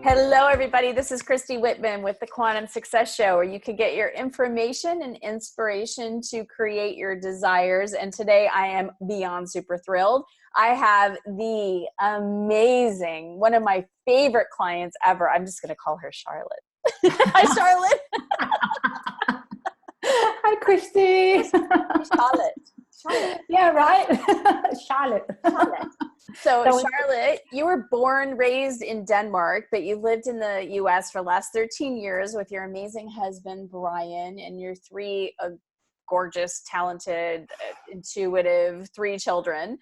Hello, everybody. This is Christy Whitman with the Quantum Success Show, where you can get your information and inspiration to create your desires. And today I am beyond super thrilled. I have the amazing, one of my favorite clients ever. I'm just going to call her Charlotte. Hi, Charlotte. Hi, Christy. Charlotte. Yeah, right. Charlotte. So Charlotte, you were born, raised in Denmark, but you lived in the US for the last 13 years with your amazing husband, Brian, and your three gorgeous, talented, intuitive, three children.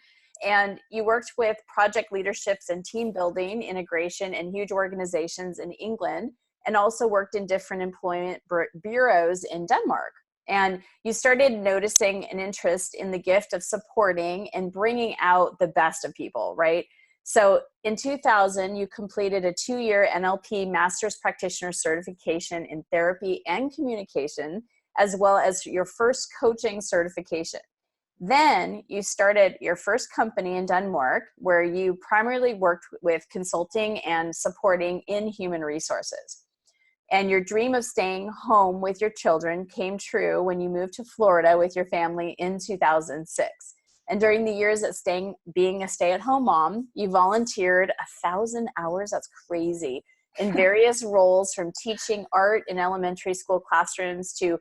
And you worked with project leaderships and team building, integration, and huge organizations in England, and also worked in different employment bureaus in Denmark. And you started noticing an interest in the gift of supporting and bringing out the best of people, right? So in 2000, you completed a 2-year NLP Master's Practitioner certification in therapy and communication, as well as your first coaching certification. Then you started your first company in Denmark, where you primarily worked with consulting and supporting in human resources. And your dream of staying home with your children came true when you moved to Florida with your family in 2006. And during the years of being a stay-at-home mom, you volunteered 1,000 hours, that's crazy, in various roles, from teaching art in elementary school classrooms to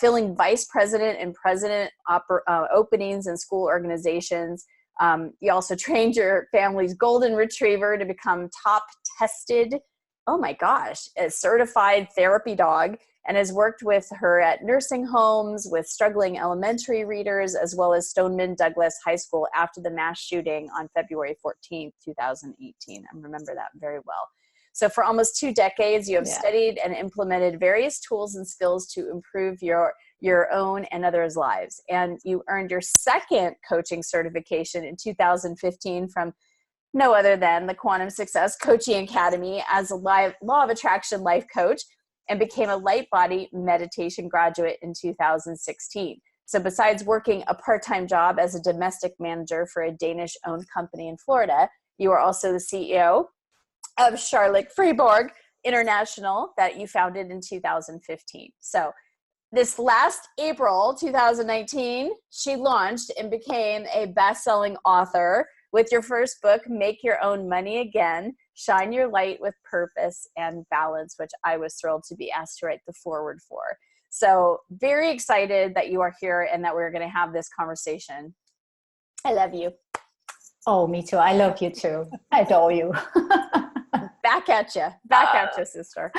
filling vice president and president openings in school organizations. You also trained your family's golden retriever to become top tested, oh my gosh, a certified therapy dog, and has worked with her at nursing homes with struggling elementary readers, as well as Stoneman Douglas High School after the mass shooting on February 14th, 2018. I remember that very well. So for almost 2 decades, you have studied and implemented various tools and skills to improve your own and others' lives. And you earned your second coaching certification in 2015 from no other than the Quantum Success Coaching Academy as a law of attraction life coach, and became a light body meditation graduate in 2016. So besides working a part-time job as a domestic manager for a Danish-owned company in Florida, you are also the CEO of Charlotte Friborg International that you founded in 2015. So this last April 2019, she launched and became a best-selling author with your first book, Make Your Own Money Again, Shine Your Light with Purpose and Balance, which I was thrilled to be asked to write the foreword for. So very excited that you are here and that we're going to have this conversation. I love you. Oh, me too. I love you too. I adore you. Back at you, sister.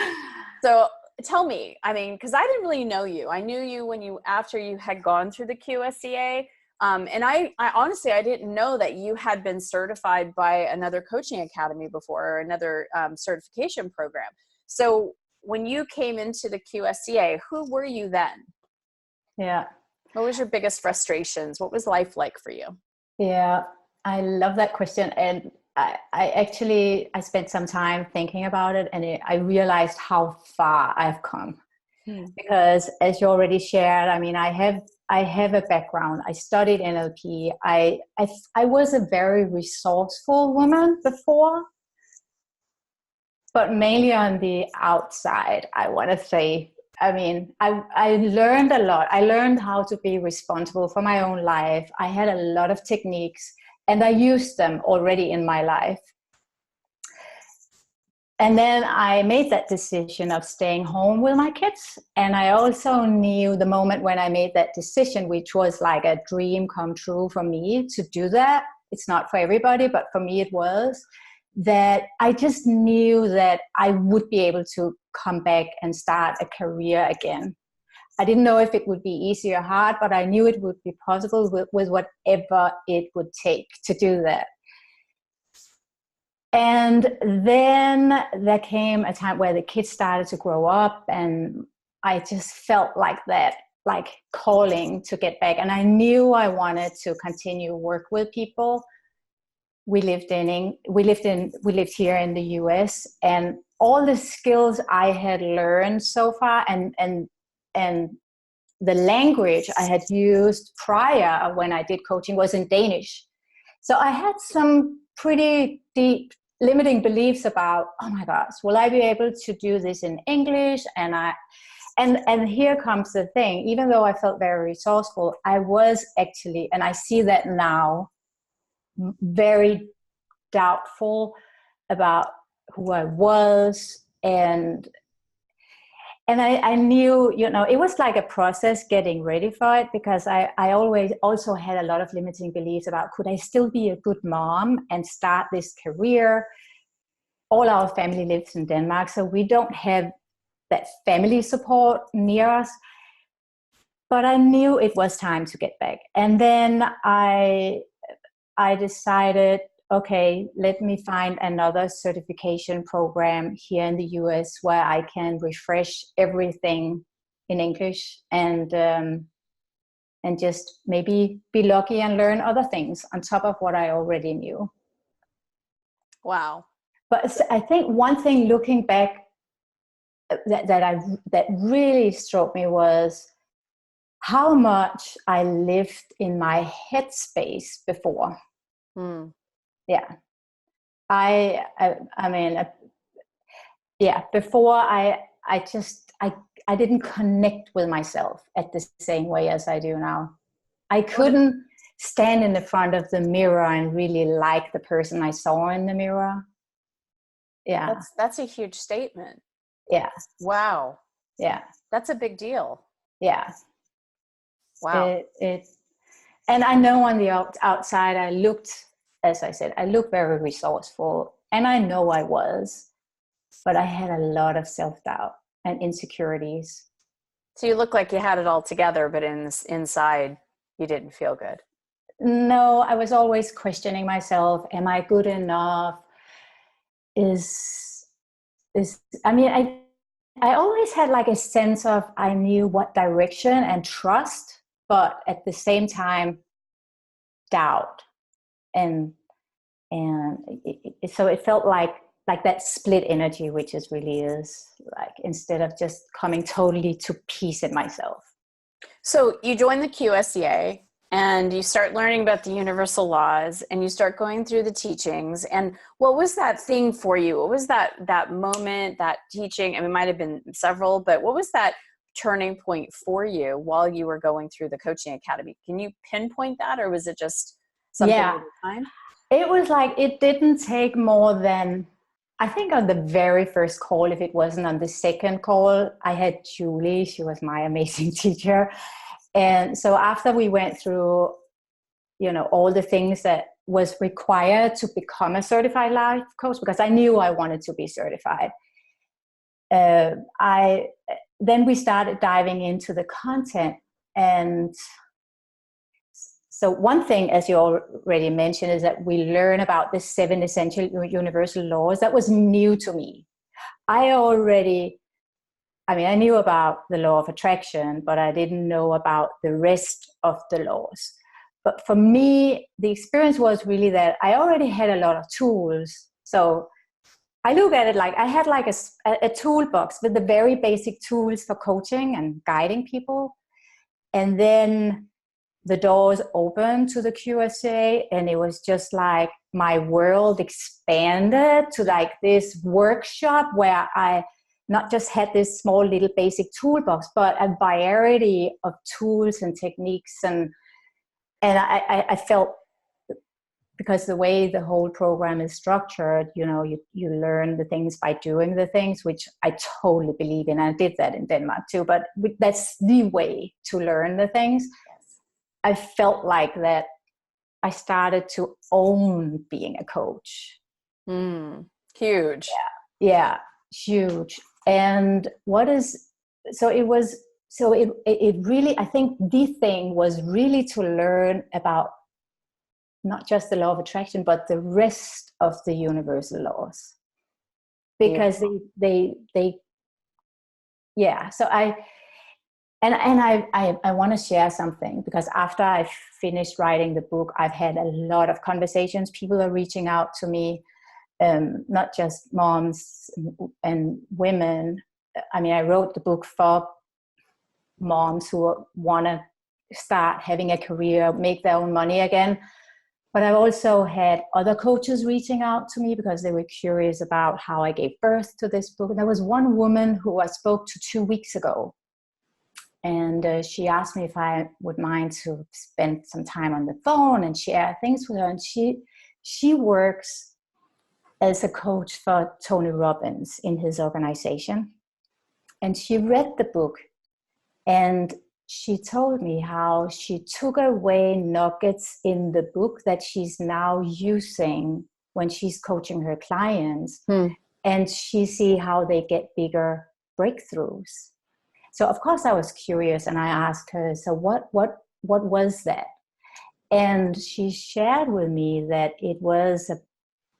So tell me, I mean, because I didn't really know you. I knew you after you had gone through the QSCA. And I honestly, I didn't know that you had been certified by another coaching academy before, or another certification program. So when you came into the QSCA, who were you then? Yeah. What was your biggest frustrations? What was life like for you? Yeah, I love that question. And I spent some time thinking about it, and I realized how far I've come. Because as you already shared, I mean, I have a background. I studied NLP. I was a very resourceful woman before, but mainly on the outside, I want to say. I mean, I learned a lot. I learned how to be responsible for my own life. I had a lot of techniques, and I used them already in my life. And then I made that decision of staying home with my kids. And I also knew the moment when I made that decision, which was like a dream come true for me to do that. It's not for everybody, but for me it was, that I just knew that I would be able to come back and start a career again. I didn't know if it would be easy or hard, but I knew it would be possible with whatever it would take to do that. And then there came a time where the kids started to grow up, and I just felt like that, like calling to get back. And I knew I wanted to continue work with people. We lived here in the US, and all the skills I had learned so far, and the language I had used prior when I did coaching was in Danish. So I had some pretty deep limiting beliefs about, oh my gosh, will I be able to do this in English? And here comes the thing, even though I felt very resourceful, I was actually, and I see that now, very doubtful about who I was. And I knew, it was like a process getting ready for it, because I always also had a lot of limiting beliefs about, could I still be a good mom and start this career? All our family lives in Denmark, so we don't have that family support near us. But I knew it was time to get back. And then I decided, okay, let me find another certification program here in the US where I can refresh everything in English and just maybe be lucky and learn other things on top of what I already knew. Wow. But I think one thing looking back that really struck me was how much I lived in my headspace before. Yeah. I mean, before I didn't connect with myself at the same way as I do now. I couldn't stand in the front of the mirror and really like the person I saw in the mirror. Yeah. That's a huge statement. Yeah. Wow. Yeah. That's a big deal. Yeah. Wow. And I know on the outside, as I said, I looked very resourceful, and I know I was, but I had a lot of self-doubt and insecurities. So you look like you had it all together, but inside you didn't feel good. No, I was always questioning myself. Am I good enough? I always had like a sense of, I knew what direction and trust, but at the same time, doubt. And so it felt like that split energy, which is like, instead of just coming totally to peace in myself. So you join the QSCA and you start learning about the universal laws, and you start going through the teachings. And what was that thing for you? What was that moment, that teaching? I mean, it might have been several, but what was that turning point for you while you were going through the coaching academy? Can you pinpoint that, or was it just something over time? It was like, it didn't take more than, I think on the very first call, if it wasn't on the second call, I had Julie. She was my amazing teacher. And so after we went through, all the things that was required to become a certified life coach, because I knew I wanted to be certified, then we started diving into the content. And so one thing, as you already mentioned, is that we learn about the 7 essential universal laws. That was new to me. I knew about the law of attraction, but I didn't know about the rest of the laws. But for me, the experience was really that I already had a lot of tools. So I look at it like I had like a toolbox with the very basic tools for coaching and guiding people. And then the doors opened to the QSCA, and it was just like my world expanded to like this workshop where I not just had this small little basic toolbox, but a variety of tools and techniques. And I felt, because the way the whole program is structured, you learn the things by doing the things, which I totally believe in. I did that in Denmark too, but that's the way to learn the things. I felt like that I started to own being a coach. Huge. Yeah, huge. And it really, I think the thing was really to learn about not just the law of attraction, but the rest of the universal laws. Because so I want to share something, because after I finished writing the book, I've had a lot of conversations. People are reaching out to me, not just moms and women. I mean, I wrote the book for moms who want to start having a career, make their own money again. But I've also had other coaches reaching out to me because they were curious about how I gave birth to this book. And there was one woman who I spoke to 2 weeks ago. And she asked me if I would mind to spend some time on the phone and share things with her. And she works as a coach for Tony Robbins in his organization. And she read the book, and she told me how she took away nuggets in the book that she's now using when she's coaching her clients. And she see how they get bigger breakthroughs. So of course I was curious, and I asked her, so what was that? And she shared with me that it was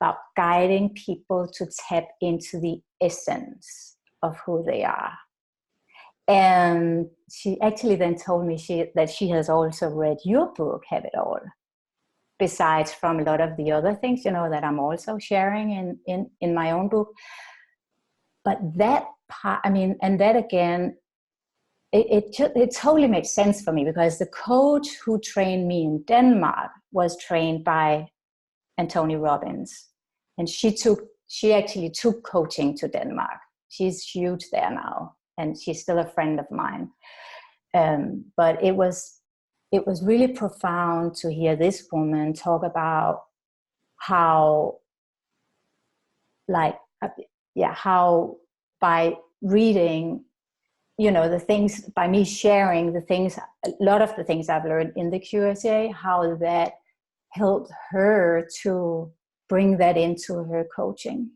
about guiding people to tap into the essence of who they are. And she actually then told me that she has also read your book, Have It All, besides from a lot of the other things, that I'm also sharing in my own book. But that part, and that again, it totally makes sense for me, because the coach who trained me in Denmark was trained by Tony Robbins, and she actually took coaching to Denmark. She's huge there now, and she's still a friend of mine. But it was really profound to hear this woman talk about how by reading, the things, by me sharing the things, a lot of the things I've learned in the QSCA, how that helped her to bring that into her coaching.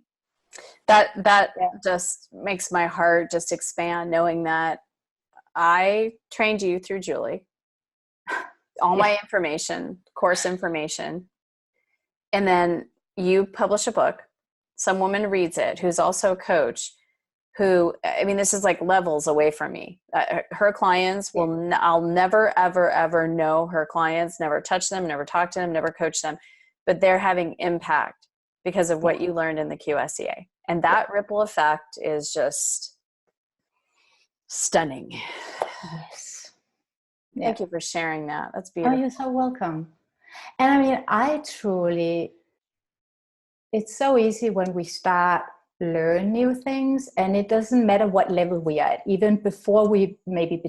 That just makes my heart just expand, knowing that I trained you through Julie, all my information, course information, and then you publish a book. Some woman reads it who's also a coach, who, this is like levels away from me. Her clients I'll never, ever, ever know her clients, never touch them, never talk to them, never coach them, but they're having impact because of what you learned in the QSCA. And that ripple effect is just stunning. Yes. Thank you for sharing that. That's beautiful. Oh, you're so welcome. And it's so easy when we start learn new things, and it doesn't matter what level we are at, even before we maybe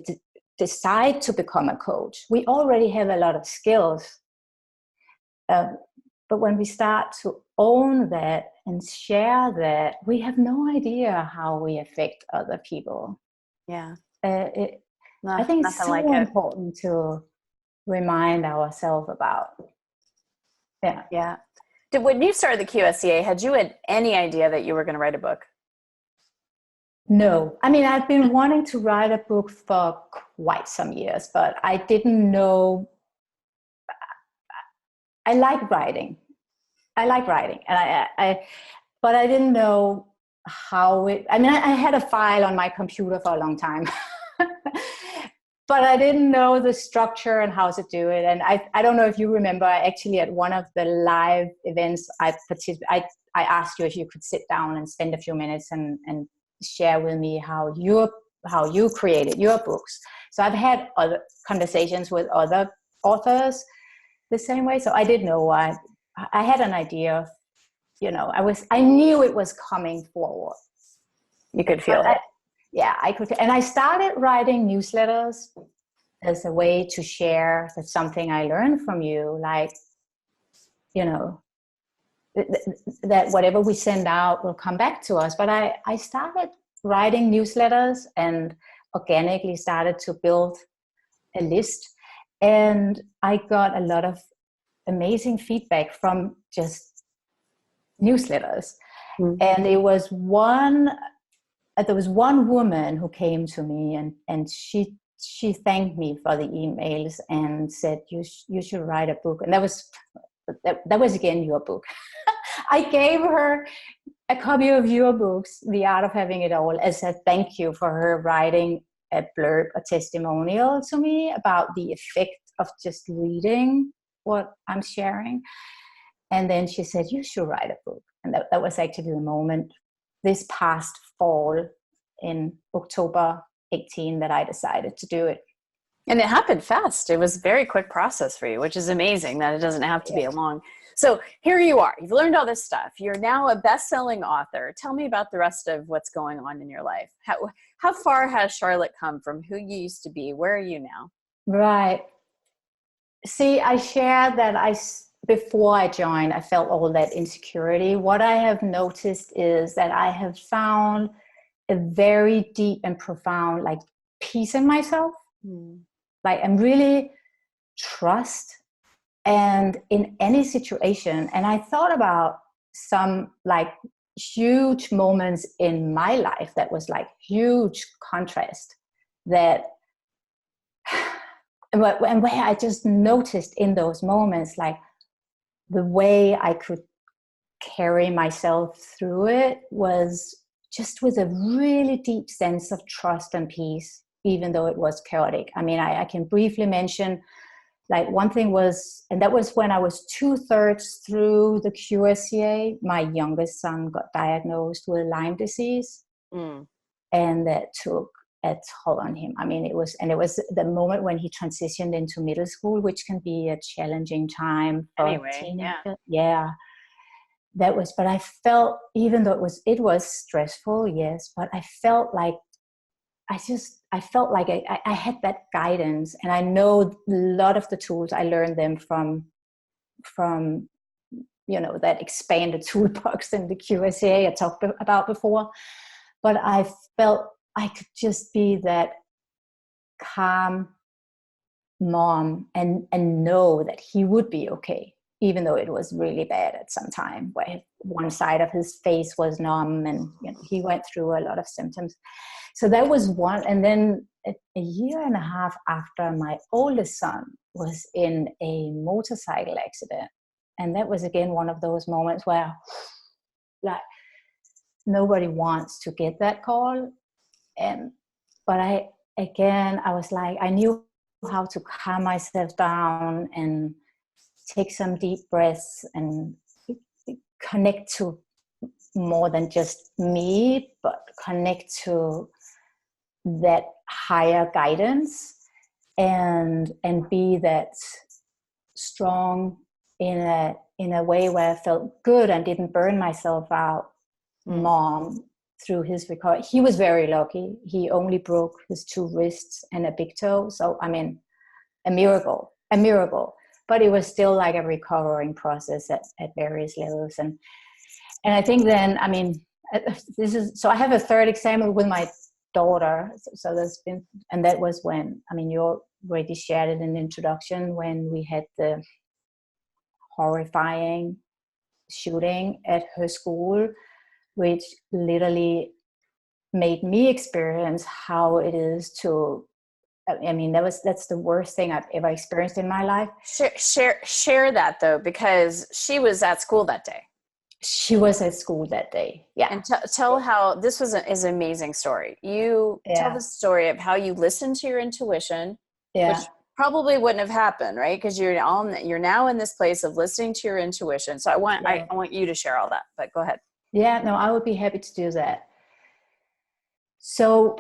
decide to become a coach. We already have a lot of skills. But when we start to own that and share that, we have no idea how we affect other people. Yeah. I think it's so important to remind ourselves about. Yeah. When you started the QSCA, had you had any idea that you were going to write a book? No. I've been wanting to write a book for quite some years, but I didn't know. I like writing. And but I didn't know how it. I had a file on my computer for a long time, but I didn't know the structure and how to do it. And I don't know if you remember, actually at one of the live events I asked you if you could sit down and spend a few minutes and share with me how you created your books. So I've had other conversations with other authors the same way. So I did know I had an idea of, I knew it was coming forward. You could feel it. Yeah, I could. And I started writing newsletters as a way to share something I learned from you, like, that whatever we send out will come back to us. But I started writing newsletters and organically started to build a list. And I got a lot of amazing feedback from just newsletters. And there was one woman who came to me and she thanked me for the emails and said, you should write a book. And that was again your book. I gave her a copy of your books, The Art of Having It All, as a thank you for her writing a blurb, a testimonial to me about the effect of just reading what I'm sharing. And then she said, you should write a book. And that was actually the moment this past fall in October 18 that I decided to do it. And it happened fast. It was a very quick process for you, which is amazing that it doesn't have to be a long. So here you are. You've learned all this stuff. You're now a best-selling author. Tell me about the rest of what's going on in your life. How far has Charlotte come from who you used to be? Where are you now? Right. See, I shared that before I joined, I felt all that insecurity. What I have noticed is that I have found a very deep and profound like peace in myself. Like I'm really trust and in any situation. And I thought about some like huge moments in my life that was like huge contrast that and where I just noticed in those moments, like the way I could carry myself through it was just with a really deep sense of trust and peace, even though it was chaotic. I mean, I can briefly mention, like one thing was, and that was when I was 2/3 through the QSCA, my youngest son got diagnosed with Lyme disease. And that took a toll on him. I mean, it was the moment when he transitioned into middle school, which can be a challenging time for teenagers. Yeah. That was, but I felt, even though it was stressful, yes, but I felt like I felt like I had that guidance, and I know a lot of the tools I learned them from that expanded toolbox in the QSCA I talked about before. But I felt I could just be that calm mom and know that he would be okay, even though it was really bad at some time, where one side of his face was numb, and he went through a lot of symptoms. So that was one. And then a year and a half after, my oldest son was in a motorcycle accident, and that was again one of those moments where, like, nobody wants to get that call, but I was like, I knew how to calm myself down and take some deep breaths and connect to more than just me, but connect to that higher guidance and be that strong in a way where I felt good and didn't burn myself out mom through his recovery. He was very lucky. He only broke his 2 wrists and a big toe. So, I mean, a miracle. But it was still like a recovering process at various levels. And I think then, I mean, I have a third example with my daughter. So there's been, and that was when, I mean, you already shared it in the introduction, when we had the horrifying shooting at her school, which literally made me experience how it is to, I mean, that's the worst thing I've ever experienced in my life. Share that though, because she was at school that day. She was at school that day. Yeah. And tell how this is an amazing story. You tell the story of how you listened to your intuition, which probably wouldn't have happened, right? Because you're now in this place of listening to your intuition. So I want you to share all that, but go ahead. Yeah, no, I would be happy to do that. So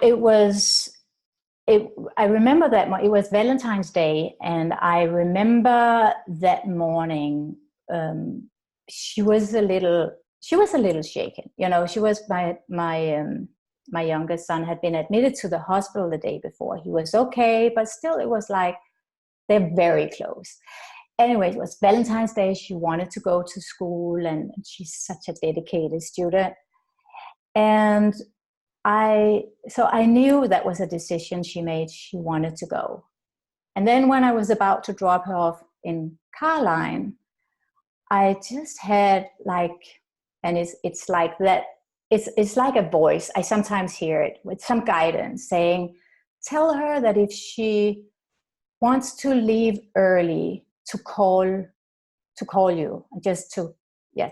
I remember that it was Valentine's Day, and I remember that morning, she was a little shaken. She was my youngest son had been admitted to the hospital the day before. He was okay, but still it was like they're very close. Anyway, it was Valentine's Day. She wanted to go to school, and she's such a dedicated student. And I knew that was a decision she made. She wanted to go. And then when I was about to drop her off in Carline, I just had like, and it's like that, it's like a voice. I sometimes hear it with some guidance saying, tell her that if she wants to leave early, to call you, just to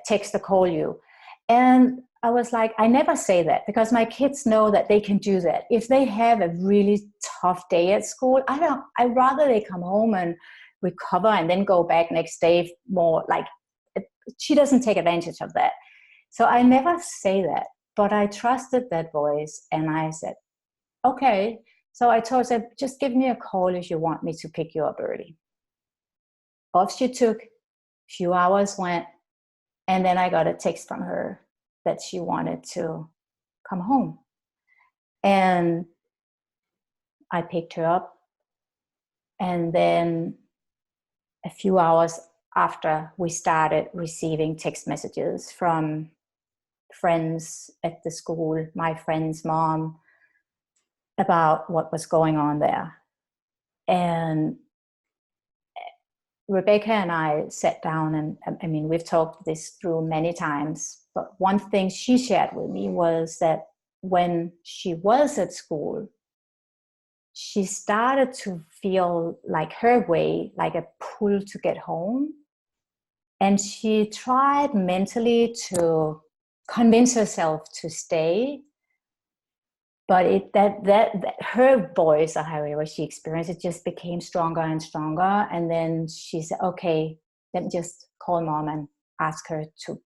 text or call you. And I was like, I never say that, because my kids know that they can do that. If they have a really tough day at school, I'd rather they come home and recover and then go back next day more like, she doesn't take advantage of that. So I never say that, but I trusted that voice, and I said, okay. So I told her, just give me a call if you want me to pick you up early. Off she took, few hours went, and then I got a text from her that she wanted to come home. And I picked her up. And then a few hours after, we started receiving text messages from friends at the school, my friend's mom, about what was going on there. And Rebecca and I sat down, and I mean, we've talked this through many times, but one thing she shared with me was that when she was at school, she started to feel like her way, like a pull to get home. And she tried mentally to convince herself to stay. But that her voice, or however she experienced it, just became stronger and stronger. And then she said, okay, let me just call mom and ask her to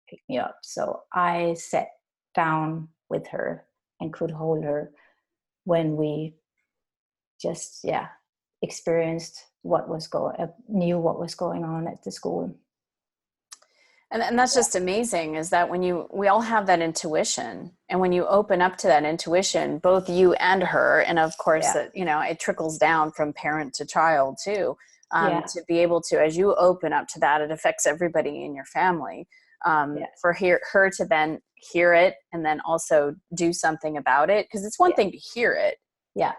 pick me up. So I sat down with her and could hold her when we just, experienced knew what was going on at the school. And that's just amazing, is that we all have that intuition, and when you open up to that intuition, both you and her, and of course that, it trickles down from parent to child too, to be able to, as you open up to that, it affects everybody in your family. For her to then hear it and then also do something about it, because it's one thing to hear it,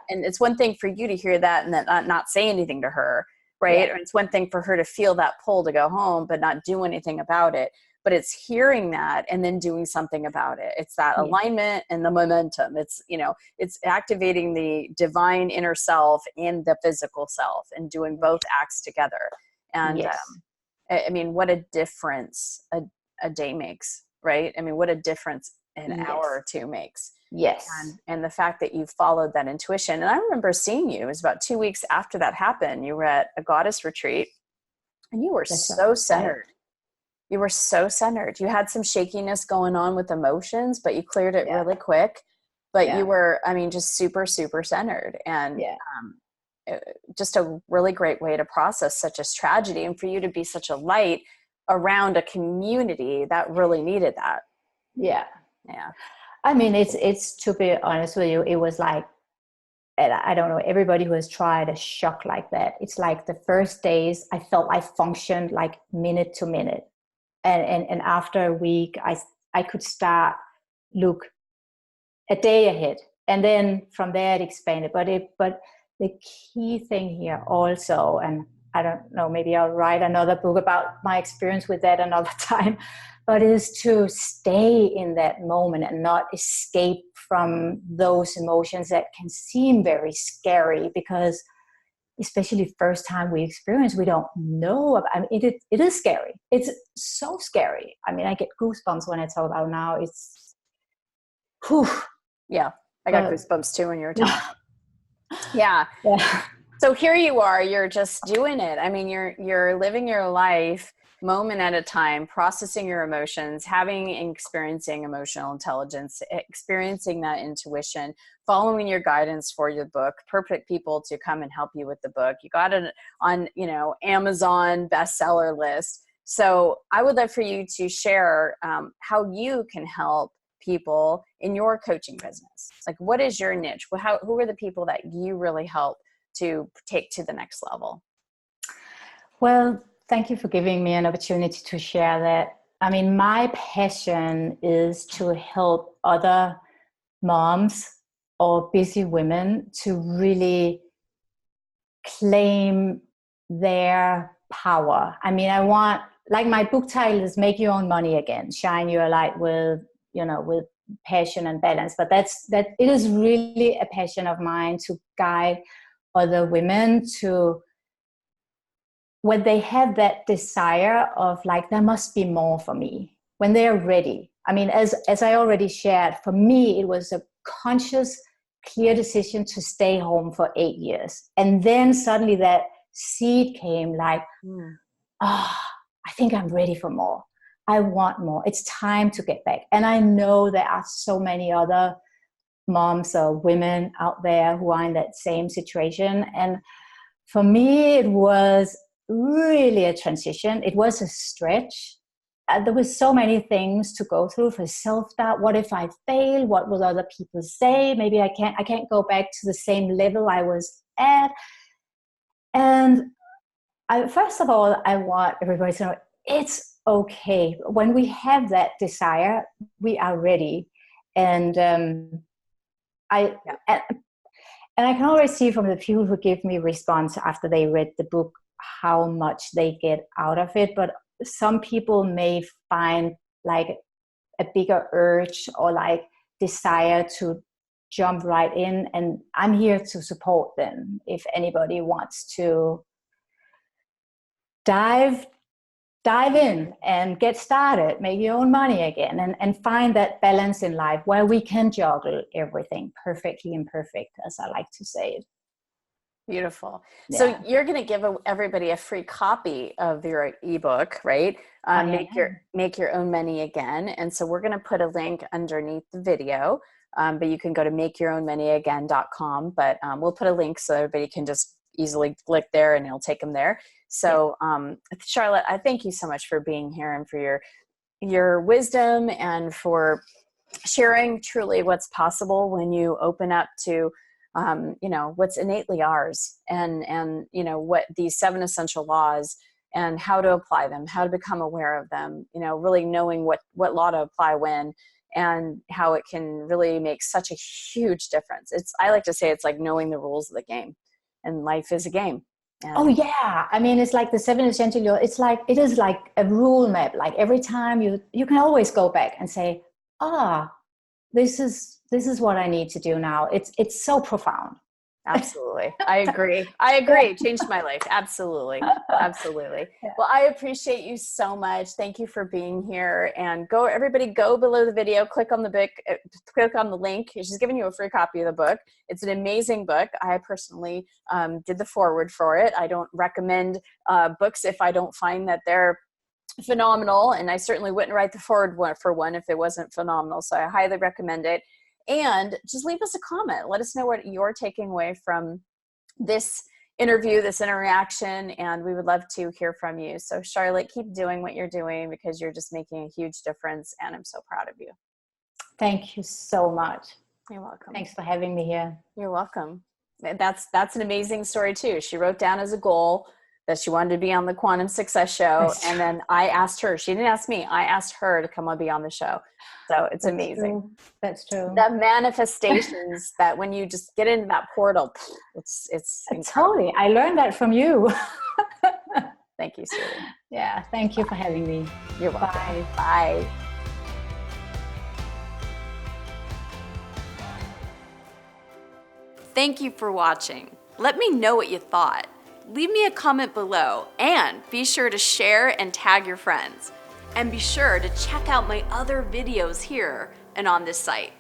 and it's one thing for you to hear that and then not say anything to her. Right. Or it's one thing for her to feel that pull to go home, but not do anything about it. But it's hearing that and then doing something about it. It's that alignment and the momentum. It's, it's activating the divine inner self and the physical self and doing both acts together. And I mean, what a difference a day makes, right? I mean, what a difference an hour or two makes. Yes. And the fact that you followed that intuition. And I remember seeing you, it was about 2 weeks after that happened. You were at a goddess retreat and you were so centered. You were so centered. You had some shakiness going on with emotions, but you cleared it really quick. But you were, I mean, just super, super centered. And just a really great way to process such a tragedy, and for you to be such a light around a community that really needed that. Yeah. I mean, it's to be honest with you, it was like, and I don't know, everybody who has tried a shock like that, it's like the first days I felt I functioned like minute to minute. And after a week, I could start look a day ahead. And then from there it expanded. But the key thing here also, and I don't know, maybe I'll write another book about my experience with that another time, but is to stay in that moment and not escape from those emotions that can seem very scary, because especially first time we experience, we don't know. I mean, it is scary. It's so scary. I mean, I get goosebumps when I talk about it now. It's, whew. Yeah, I got goosebumps too when you were talking. Yeah. So here you are, you're just doing it. I mean, you're living your life moment at a time, processing your emotions, experiencing emotional intelligence, experiencing that intuition, following your guidance for your book, perfect people to come and help you with the book. You got it on, Amazon bestseller list. So I would love for you to share how you can help people in your coaching business. Like, what is your niche? Who are the people that you really help to take to the next level? Well, thank you for giving me an opportunity to share that. I mean, my passion is to help other moms or busy women to really claim their power. I mean, I want, like my book title is Make Your Own Money Again, Shine Your Light with passion and balance. But that it is really a passion of mine to guide other women to, when they have that desire of like, there must be more for me, when they're ready. I mean, as I already shared, for me, it was a conscious, clear decision to stay home for 8 years. And then suddenly that seed came like, I think I'm ready for more. I want more. It's time to get back. And I know there are so many other moms or women out there who are in that same situation. And for me, it was really a transition. It was a stretch. There was so many things to go through for self-doubt. What if I fail? What will other people say? Maybe I can't go back to the same level I was at. And first of all, I want everybody to know it's okay. When we have that desire, we are ready. And I can always see from the people who give me response after they read the book how much they get out of it. But some people may find like a bigger urge or like desire to jump right in, and I'm here to support them if anybody wants to dive in and get started, make your own money again, and find that balance in life where we can juggle everything, perfectly imperfect, as I like to say it. Beautiful. Yeah. So you're going to give everybody a free copy of your ebook, right? Make your own money again. And so we're going to put a link underneath the video, but you can go to makeyourownmoneyagain.com. But we'll put a link so everybody can just easily click there and it'll take them there. So Charlotte, I thank you so much for being here and for your wisdom and for sharing truly what's possible when you open up to what's innately ours, and what these 7 essential laws and how to apply them, how to become aware of them, really knowing what law to apply when, and how it can really make such a huge difference. I like to say it's like knowing the rules of the game, and life is a game. Oh yeah, I mean, it's like the 7 essential laws. It is like a rule map. Like every time you can always go back and say, this is what I need to do now. It's so profound. Absolutely. I agree. It changed my life. Absolutely. Absolutely. Yeah. Well, I appreciate you so much. Thank you for being here, and everybody go below the video, click on the link. She's giving you a free copy of the book. It's an amazing book. I personally did the foreword for it. I don't recommend books if I don't find that they're phenomenal, and I certainly wouldn't write the foreword for one if it wasn't phenomenal. So I highly recommend it. And just leave us a comment. Let us know what you're taking away from this interview, this interaction, and we would love to hear from you. So Charlotte, keep doing what you're doing because you're just making a huge difference, and I'm so proud of you. Thank you so much. You're welcome. Thanks for having me here. You're welcome. That's an amazing story too. She wrote down as a goal that she wanted to be on the Quantum Success Show. And then I asked her, she didn't ask me, I asked her to come and be on the show. So it's amazing. True. That's true. The manifestations that when you just get into that portal, it's totally. I learned that from you. Thank you, sweetie. Yeah. Thank you for having me. You're welcome. Bye. Bye. Thank you for watching. Let me know what you thought. Leave me a comment below, and be sure to share and tag your friends. And be sure to check out my other videos here and on this site.